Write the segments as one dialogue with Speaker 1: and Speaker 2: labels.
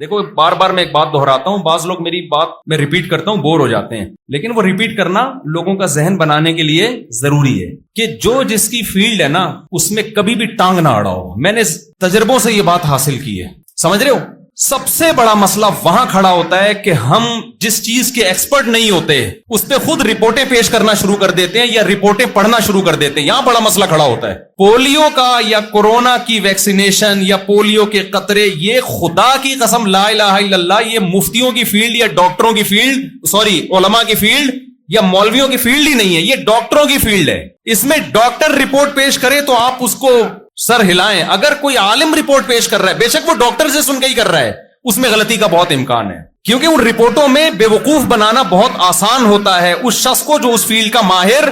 Speaker 1: دیکھو بار بار میں ایک بات دہراتا ہوں, بعض لوگ میری بات میں ریپیٹ کرتا ہوں بور ہو جاتے ہیں, لیکن وہ ریپیٹ کرنا لوگوں کا ذہن بنانے کے لیے ضروری ہے کہ جو جس کی فیلڈ ہے نا اس میں کبھی بھی ٹانگ نہ اڑاؤ. میں نے تجربوں سے یہ بات حاصل کی ہے, سمجھ رہے ہو. سب سے بڑا مسئلہ وہاں کھڑا ہوتا ہے کہ ہم جس چیز کے ایکسپرٹ نہیں ہوتے اس پہ خود رپورٹیں پیش کرنا شروع کر دیتے ہیں یا رپورٹیں پڑھنا شروع کر دیتے ہیں. یہاں بڑا مسئلہ کھڑا ہوتا ہے. پولیو کا یا کورونا کی ویکسینیشن یا پولیو کے قطرے, یہ خدا کی قسم لا الہ الا اللہ, یہ مفتیوں کی فیلڈ یا ڈاکٹروں کی فیلڈ, علماء کی فیلڈ یا مولویوں کی فیلڈ ہی نہیں ہے, یہ ڈاکٹروں کی فیلڈ ہے. اس میں ڈاکٹر رپورٹ پیش کرے تو آپ اس کو سر ہلائیں. اگر کوئی عالم رپورٹ پیش کر رہا ہے, بے شک وہ ڈاکٹر سے سن کے ہی کر رہا ہے, اس میں غلطی کا بہت امکان ہے, کیونکہ ان رپورٹوں میں بے وقوف بنانا بہت آسان ہوتا ہے اس شخص کو جو اس فیلڈ کا ماہر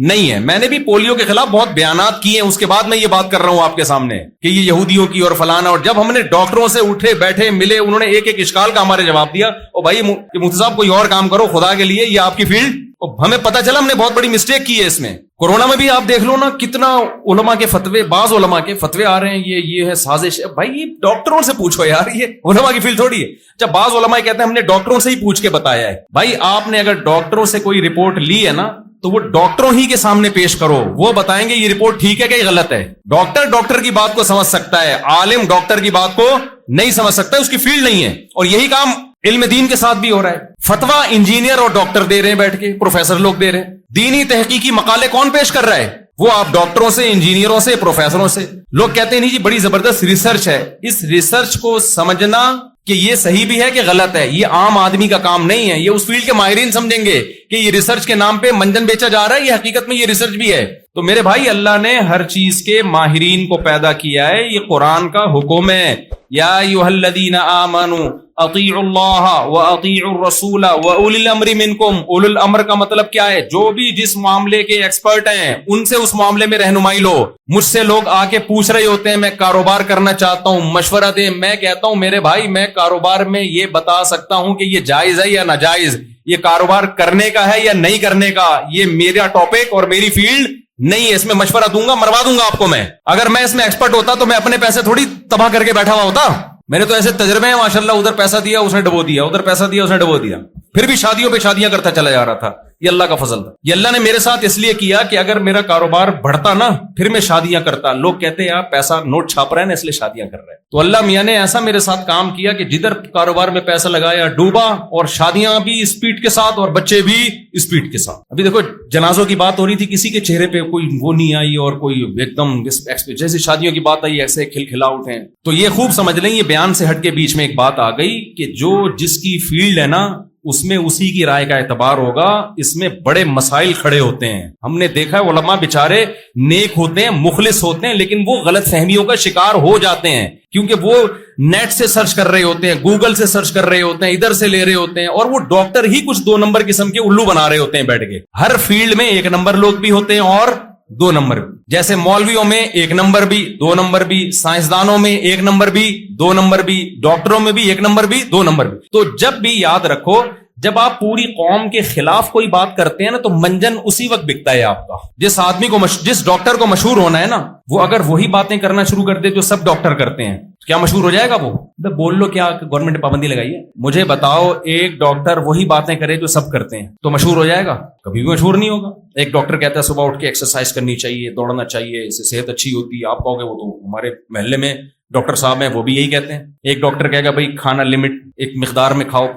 Speaker 1: نہیں ہے. میں نے بھی پولیو کے خلاف بہت بیانات کیے ہیں, اس کے بعد میں یہ بات کر رہا ہوں آپ کے سامنے کہ یہ یہودیوں کی اور فلانا, اور جب ہم نے ڈاکٹروں سے اٹھے بیٹھے ملے, انہوں نے ایک ایک اشکال کا ہمارے جواب دیا. او بھائی مفتی صاحب کوئی اور کام کرو خدا کے لیے, یہ آپ کی فیلڈ. ہمیں پتا چلا ہم نے بہت بڑی مسٹیک کی ہے اس میں. کورونا میں بھی آپ دیکھ لو نا کتنا علماء کے فتوے, بعض علماء کے فتوے آ رہے ہیں یہ ہے سازش ہے. بھائی یہ ڈاکٹروں سے پوچھو یار, یہ علماء کی فیلڈ تھوڑی ہے. جب بعض علماء کہتے ہیں ہم نے ڈاکٹروں سے ہی پوچھ کے بتایا ہے. بھائی آپ نے اگر ڈاکٹروں سے کوئی رپورٹ لی ہے نا تو وہ ڈاکٹروں ہی کے سامنے پیش کرو, وہ بتائیں گے یہ رپورٹ ٹھیک ہے کہ غلط ہے. ڈاکٹر کی بات کو سمجھ سکتا ہے, عالم ڈاکٹر کی بات کو نہیں سمجھ سکتا, اس کی فیلڈ نہیں ہے. اور یہی کام علم دین کے ساتھ بھی ہو رہا ہے. فتویٰ انجینئر اور ڈاکٹر دے رہے ہیں بیٹھ کے, پروفیسر لوگ دے رہے ہیں. دینی تحقیقی مقالے کون پیش کر رہا ہے؟ وہ آپ ڈاکٹروں سے, انجینئروں سے, پروفیسروں سے. لوگ کہتے ہیں نہیں جی بڑی زبردست ریسرچ ہے. اس ریسرچ کو سمجھنا کہ یہ صحیح بھی ہے کہ غلط ہے, یہ عام آدمی کا کام نہیں ہے. یہ اس فیلڈ کے ماہرین سمجھیں گے کہ یہ ریسرچ کے نام پہ منجن بیچا جا رہا ہے, یہ حقیقت میں یہ ریسرچ بھی ہے. تو میرے بھائی اللہ نے ہر چیز کے ماہرین کو پیدا کیا ہے, یہ قرآن کا حکم ہے. یا ایھا الذین آمنوا اطیعوا اللہ واطیعوا الرسول واولی الامر منکم. اولو الامر کا مطلب کیا ہے؟ جو بھی جس معاملے کے ایکسپرٹ ہیں ان سے اس معاملے میں رہنمائی لو. مجھ سے لوگ آ کے پوچھ رہے ہوتے ہیں میں کاروبار کرنا چاہتا ہوں, مشورہ دیں. میں کہتا ہوں میرے بھائی میں کاروبار میں یہ بتا سکتا ہوں کہ یہ جائز ہے یا ناجائز, یہ کاروبار کرنے کا ہے یا نہیں کرنے کا, یہ میرا ٹاپک اور میری فیلڈ نہیں ہے. اس میں مشورہ دوں گا, مروا دوں گا آپ کو میں. اگر میں اس میں ایکسپرٹ ہوتا تو میں اپنے پیسے تھوڑی تباہ کر کے بیٹھا ہوا ہوتا. میں نے تو ایسے تجربے ہیں ماشاءاللہ, ادھر پیسہ دیا اس نے ڈبو دیا, ادھر پیسہ دیا اس نے ڈبو دیا, پھر بھی شادیوں پہ شادیاں کرتا چلا جا رہا تھا. یہ اللہ کا فضل تھا. یہ اللہ نے میرے ساتھ اس لیے کیا کہ اگر میرا کاروبار بڑھتا نا پھر میں شادیاں کرتا. لوگ کہتے ہیں آپ پیسہ نوٹ چھاپ رہے ہیں نا اس لیے شادیاں کر رہے ہیں. تو اللہ میاں نے ایسا میرے ساتھ کام کیا کہ جدھر کاروبار میں پیسہ لگایا ڈوبا, اور شادیاں بھی اسپیڈ کے ساتھ اور بچے بھی اسپیڈ کے ساتھ. ابھی دیکھو جنازوں کی بات ہو رہی تھی, کسی کے چہرے پہ کوئی وہ نہیں آئی اور کوئی ایک دم جیسے شادیوں کی بات آئی ایسے کھلکھلا اٹھے. تو یہ خوب سمجھ لیں, یہ بیان سے ہٹ کے بیچ میں ایک بات آ گئی کہ جو جس کی فیلڈ ہے نا اس میں اسی کی رائے کا اعتبار ہوگا. اس میں بڑے مسائل کھڑے ہوتے ہیں. ہم نے دیکھا ہے علماء بیچارے نیک ہوتے ہیں, مخلص ہوتے ہیں, لیکن وہ غلط فہمیوں کا شکار ہو جاتے ہیں کیونکہ وہ نیٹ سے سرچ کر رہے ہوتے ہیں, گوگل سے سرچ کر رہے ہوتے ہیں, ادھر سے لے رہے ہوتے ہیں, اور وہ ڈاکٹر ہی کچھ 2 نمبر قسم کے الو بنا رہے ہوتے ہیں بیٹھ کے. ہر فیلڈ میں 1 نمبر لوگ بھی ہوتے ہیں اور 2 نمبر بھی. جیسے مولویوں میں 1 نمبر بھی 2 نمبر بھی, سائنسدانوں میں 1 نمبر بھی 2 نمبر بھی, ڈاکٹروں میں بھی 1 نمبر بھی 2 نمبر بھی. تو جب بھی یاد رکھو جب آپ پوری قوم کے خلاف کوئی بات کرتے ہیں نا تو منجن اسی وقت بکتا ہے آپ کا. جس آدمی کو جس ڈاکٹر کو مشہور ہونا ہے نا, وہ اگر وہی باتیں کرنا شروع کر دے جو سب ڈاکٹر کرتے ہیں, کیا مشہور ہو جائے گا وہ؟ بول لو کیا گورنمنٹ نے پابندی لگائی ہے؟ مجھے بتاؤ ایک ڈاکٹر وہی باتیں کرے جو سب کرتے ہیں تو مشہور ہو جائے گا؟ کبھی بھی مشہور نہیں ہوگا. ایک ڈاکٹر کہتا ہے صبح اٹھ کے ایکسرسائز کرنی چاہیے, دوڑنا چاہیے, اس سے صحت اچھی ہوتی ہے. آپ کہو گے وہ تو ہمارے محلے میں ڈاکٹر صاحب ہیں وہ بھی یہی کہتے ہیں. ایک ڈاکٹر کہے گا بھائی کھانا لمٹ ایک مقدار میں کھاؤ,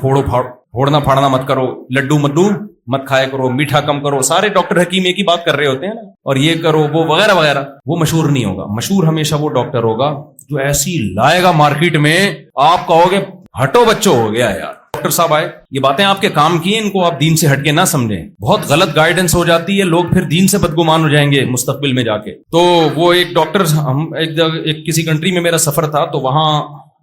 Speaker 1: پھوڑنا پھاڑنا مت کرو, لڈو مدو مت کھایا کرو, میٹھا کم کرو. سارے ڈاکٹر حکیم ایک ہی بات کر رہے ہوتے ہیں نا, اور یہ کرو وہ وغیرہ وغیرہ. وہ مشہور نہیں ہوگا. مشہور ہمیشہ وہ ڈاکٹر ہوگا جو ایسی لائے گا مارکیٹ میں آپ کہو گے ہٹو بچوں ہو گیا یار. ڈاکٹر صاحب آئے, یہ باتیں آپ کے کام کی ہیں, ان کو آپ دین سے ہٹ کے نہ سمجھیں. بہت غلط گائیڈنس ہو جاتی ہے, لوگ پھر دین سے بدگمان ہو جائیں گے مستقبل میں جا کے. تو وہ ایک ڈاکٹر, ہم ایک کسی کنٹری میں میرا سفر تھا, تو وہاں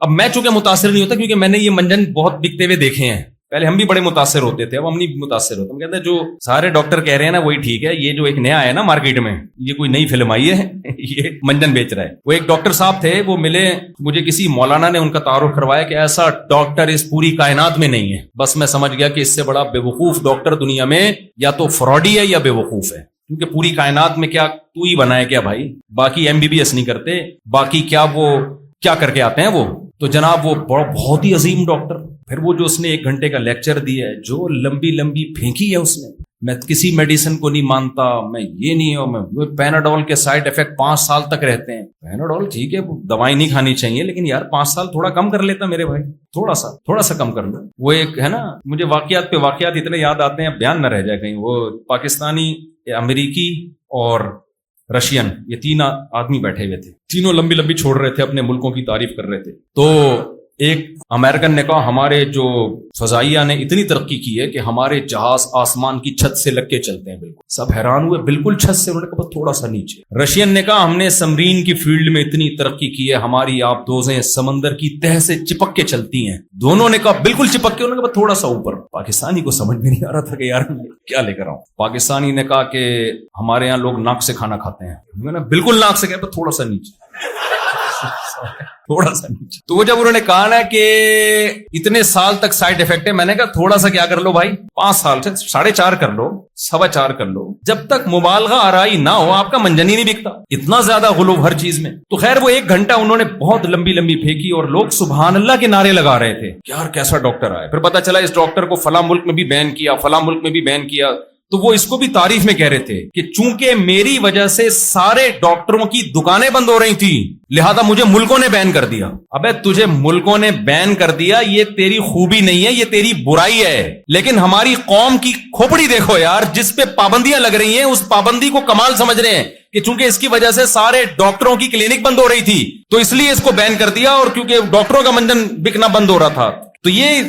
Speaker 1: اب میں چونکہ متاثر نہیں ہوتا کیونکہ میں نے یہ منجن بہت بکتے ہوئے دیکھے ہیں. پہلے ہم بھی بڑے متاثر ہوتے تھے, اب ہم نہیں متاثر ہوتے. ہم کہتے ہیں جو سارے ڈاکٹر کہہ رہے ہیں نا وہی ٹھیک ہے. یہ جو ایک نیا ہے نا مارکیٹ میں, یہ کوئی نئی فلم آئی ہے, یہ منجن بیچ رہا ہے. وہ ایک ڈاکٹر صاحب تھے, وہ ملے مجھے, کسی مولانا نے ان کا تعارف کروایا کہ ایسا ڈاکٹر اس پوری کائنات میں نہیں ہے. بس میں سمجھ گیا کہ اس سے بڑا بے وقوف ڈاکٹر دنیا میں یا تو فراڈی ہے یا بے وقوف ہے. کیونکہ پوری کائنات میں کیا تو ہی بنا ہے کیا بھائی؟ باقی MBBS نہیں کرتے, باقی کیا وہ کیا کر کے آتے ہیں, وہ تو جناب وہ بہت ہی عظیم ڈاکٹر، پھر وہ جو اس نے 1 گھنٹے کا لیکچر دیا ہے، جو لمبی لمبی پھینکی ہے اس نے، میں کسی میڈیسن کو نہیں مانتا، میں یہ نہیں ہوں، میں پیناڈول کے سائڈ افیکٹ 5 سال تک رہتے ہیں۔ پیناڈول ٹھیک ہے، دوائی نہیں کھانی چاہیے، لیکن یار 5 سال تھوڑا کم کر لیتا میرے بھائی، تھوڑا سا کم کر لو۔ وہ ایک ہے نا، مجھے واقعات پہ واقعات اتنے یاد آتے ہیں، بیان نہ رہ جائے کہیں۔ وہ پاکستانی، امریکی اور رشین، یہ 3 آدمی بیٹھے ہوئے تھے، تینوں لمبی لمبی چھوڑ رہے تھے، اپنے ملکوں کی تعریف کر رہے تھے۔ تو ایک امریکن نے کہا ہمارے جو فضائیہ نے اتنی ترقی کی ہے کہ ہمارے جہاز آسمان کی چھت سے لگ کے چلتے ہیں۔ بالکل سب حیران ہوئے، بالکل چھت سے، انہوں نے کہا بس تھوڑا سا نیچے۔ رشین نے کہا ہم نے سمرین کی فیلڈ میں اتنی ترقی کی ہے، ہماری آبدوزیں سمندر کی تہہ سے چپک کے چلتی ہیں۔ دونوں نے کہا بالکل چپک کے، انہوں نے کہا تھوڑا سا اوپر۔ پاکستانی کو سمجھ میں نہیں آ رہا تھا کہ یار کیا لے کر آؤں۔ پاکستانی نے کہا کہ ہمارے یہاں لوگ ناک سے کھانا کھاتے ہیں، انہوں نے بالکل ناک سے کہا تھوڑا سا نیچے، تھوڑا سا نیچے۔ تو وہ جب انہوں نے کہا نا کہ اتنے سال تک سائیڈ افیکٹ ہے، میں نے کہا تھوڑا سا کیا کر لو بھائی، 5 سال سے 4.5 کر لو، 4.25 کر لو، جب تک مبالغہ آرائی نہ ہو آپ کا منجن ہی نہیں بکتا، اتنا زیادہ غلو ہر چیز میں۔ تو خیر وہ 1 گھنٹہ انہوں نے بہت لمبی لمبی پھینکی اور لوگ سبحان اللہ کے نعرے لگا رہے تھے کہ یار کیسا ڈاکٹر آئے۔ پھر پتا چلا اس ڈاکٹر کو فلاں ملک میں بھی بین کیا، فلاں ملک میں بھی بین کیا۔ تو وہ اس کو بھی تعریف میں کہہ رہے تھے کہ چونکہ میری وجہ سے سارے ڈاکٹروں کی دکانیں بند ہو رہی تھی، لہذا مجھے ملکوں نے بین کر دیا۔ ابے تجھے ملکوں نے بین کر دیا، یہ تیری خوبی نہیں ہے، یہ تیری برائی ہے۔ لیکن ہماری قوم کی کھوپڑی دیکھو یار، جس پہ پابندیاں لگ رہی ہیں اس پابندی کو کمال سمجھ رہے ہیں کہ چونکہ اس کی وجہ سے سارے ڈاکٹروں کی کلینک بند ہو رہی تھی تو اس لیے اس کو بین کر دیا، اور کیونکہ ڈاکٹروں کا منجن بکنا بند ہو رہا تھا۔ تو یہ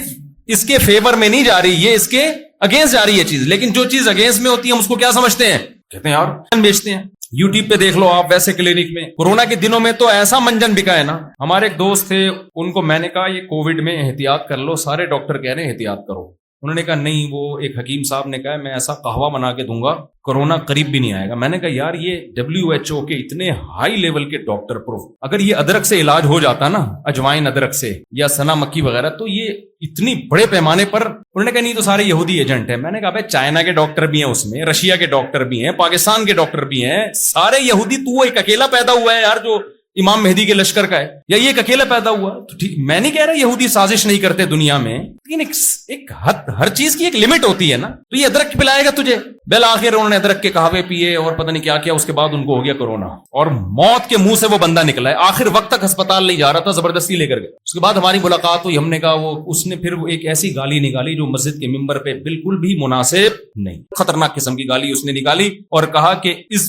Speaker 1: اس کے فیور میں نہیں جا رہی، یہ اس کے اگینسٹ جا رہی ہے چیز۔ لیکن جو چیز اگینسٹ میں ہوتی ہے ہم اس کو کیا سمجھتے ہیں، کہتے ہیں یار بیچتے ہیں۔ یوٹیوب پہ دیکھ لو آپ، ویسے کلینک میں کورونا کے دنوں میں تو ایسا منجن بکا ہے نا۔ ہمارے ایک دوست تھے، ان کو میں نے کہا یہ کووڈ میں احتیاط کر لو، سارے ڈاکٹر کہہ رہے ہیں احتیاط کرو۔ انہوں نے کہا نہیں، وہ ایک حکیم صاحب نے کہا میں ایسا قہوہ بنا کے دوں گا کورونا قریب بھی نہیں آئے گا۔ میں نے کہا یار یہ WHO کے اتنے ہائی لیول کے ڈاکٹر پروف، اگر یہ ادرک سے علاج ہو جاتا نا، اجوائن ادرک سے یا سنا مکی وغیرہ، تو یہ اتنی بڑے پیمانے پر۔ انہوں نے کہا نہیں تو سارے یہودی ایجنٹ ہیں۔ میں نے کہا بھائی چائنا کے ڈاکٹر بھی ہیں اس میں، رشیا کے ڈاکٹر بھی ہیں، پاکستان کے ڈاکٹر بھی ہیں، سارے یہودی۔ تو وہ ایک اکیلا پیدا ہوا ہے یار جو امام مہدی کے لشکر کا ہے، یا یہ ایک اکیلا پیدا ہوا تو ٹھیک۔ میں نہیں کہہ رہا یہودی سازش نہیں کرتے دنیا میں، لیکن ایک حد، ہر چیز کی ایک لمٹ ہوتی ہے نا۔ تو یہ ادرک پلائے گا تجھے، بالآخر انہوں نے ادرک کے قہوے پیے اور پتہ نہیں کیا کیا، اس کے بعد ان کو ہو گیا کورونا، اور موت کے منہ سے وہ بندہ نکلا ہے۔ آخر وقت تک ہسپتال نہیں جا رہا تھا، زبردستی لے کر گئے۔ اس کے بعد ہماری ملاقات ہوئی، ہم نے کہا وہ اس نے پھر ایک ایسی گالی نکالی جو مسجد کے ممبر پہ بالکل بھی مناسب نہیں، خطرناک قسم کی گالی اس نے نکالی، اور کہا کہ اس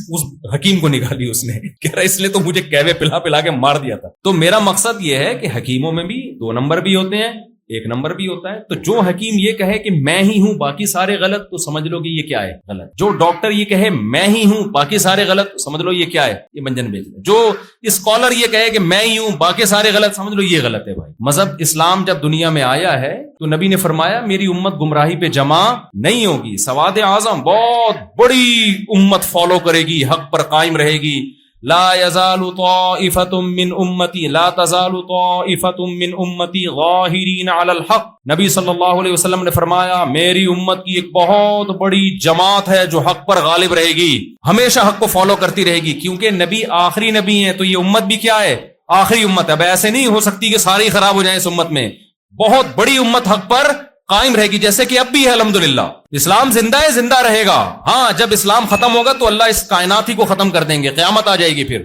Speaker 1: حکیم کو نکالی اس نے، کہہ رہا اس نے تو مجھے کہوے پلا پلا کے مار دیا تھا۔ تو میرا مقصد یہ ہے کہ حکیموں میں بھی 2 نمبر بھی ہوتے ہیں، 1 نمبر بھی ہوتا ہے۔ تو جو حکیم یہ کہے کہ میں ہی ہوں باقی سارے غلط، تو سمجھ لو کہ یہ کیا ہے، غلط۔ جو ڈاکٹر یہ کہے میں ہی ہوں باقی سارے غلط، تو سمجھ لو یہ کیا ہے، یہ منجن بیچ ہے۔ جو اسکالر یہ کہے کہ میں ہی ہوں باقی سارے غلط، سمجھ لو یہ غلط ہے بھائی۔ مذہب اسلام جب دنیا میں آیا ہے تو نبی نے فرمایا میری امت گمراہی پہ جمع نہیں ہوگی، سواد اعظم بہت بڑی امت فالو کرے گی، حق پر قائم رہے گی۔ لا يزال طائفة من امتی، لا تزال طائفة من امتی ظاہرین علی الحق۔ نبی صلی اللہ علیہ وسلم نے فرمایا میری امت کی ایک بہت بڑی جماعت ہے جو حق پر غالب رہے گی، ہمیشہ حق کو فالو کرتی رہے گی، کیونکہ نبی آخری نبی ہیں، تو یہ امت بھی کیا ہے، آخری امت ہے۔ اب ایسے نہیں ہو سکتی کہ ساری خراب ہو جائیں اس امت میں، بہت بڑی امت حق پر قائم رہے گی، جیسے کہ اب بھی ہے الحمدللہ۔ اسلام زندہ ہے، زندہ رہے گا۔ ہاں جب اسلام ختم ہوگا تو اللہ اس کائنات ہی کو ختم کر دیں گے، قیامت آ جائے گی پھر۔